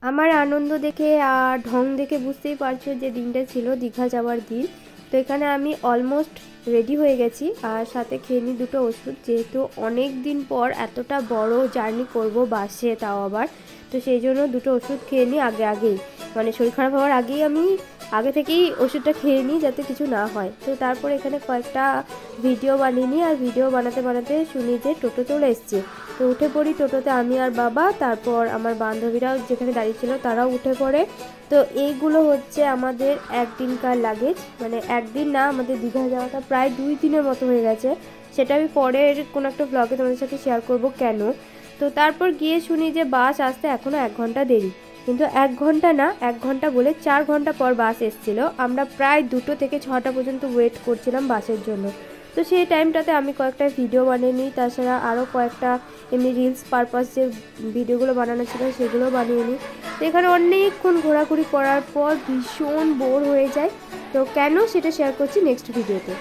আমার আনন্দ দেখে আর ঢং দেখে বুঝতেই পারছো যে দিনটা ছিল দীঘা যাওয়ার দিন। তো এখানে আমি অলমোস্ট রেডি হয়ে গেছি আর সাথে খেয়ে নিই দুটো ওষুধ, যেহেতু অনেক দিন পর এতটা বড় জার্নি করব বাসে, তাও আবার। তো সেই জন্য দুটো ওষুধ খেয়ে নিই আগেই, মানে শরীর খারাপ হওয়ার আগেই আমি আগে থেকেই ওষুধটা খেয়ে নিই যাতে কিছু না হয়। তো তারপর এখানে কয়েকটা ভিডিও বানিয়ে নিই, আর ভিডিও বানাতে বানাতে শুনি যে টোটো চলে এসছে। তো উঠে পড়ি টোটোতে আমি আর বাবা, তারপর আমার বান্ধবীরাও যেখানে দাঁড়িয়ে ছিল তারাও উঠে পড়ে। তো এইগুলো হচ্ছে আমাদের একদিনকার লাগেজ, মানে একদিন না, আমাদের দীঘা যাওয়াটা প্রায় 2 দিনের মতো হয়ে গেছে। সেটা আমি পরের কোনো একটা ব্লগে তোমাদের সাথে শেয়ার করব কেন। তো তারপর গিয়ে শুনি যে বাস আসতে এখনও 1 ঘন্টা দেরি, কিন্তু 1 ঘন্টা না, 1 ঘন্টা বলে 4 ঘন্টা পর বাস এসেছিলো। আমরা প্রায় 2টো থেকে 6টা পর্যন্ত ওয়েট করছিলাম বাসের জন্য। তো সেই টাইমটাতে আমি কয়েকটা ভিডিও বানিয়ে নিই, তাছাড়া আরও কয়েকটা এমনি রিলস পারপাস যে ভিডিওগুলো বানানো ছিল সেগুলো বানিয়ে নিই। তো এখানে অনেকক্ষণ ঘোরাঘুরি করার পর ভীষণ বোর হয়ে যায়। তো কেন সেটা শেয়ার করছি নেক্সট ভিডিওতে।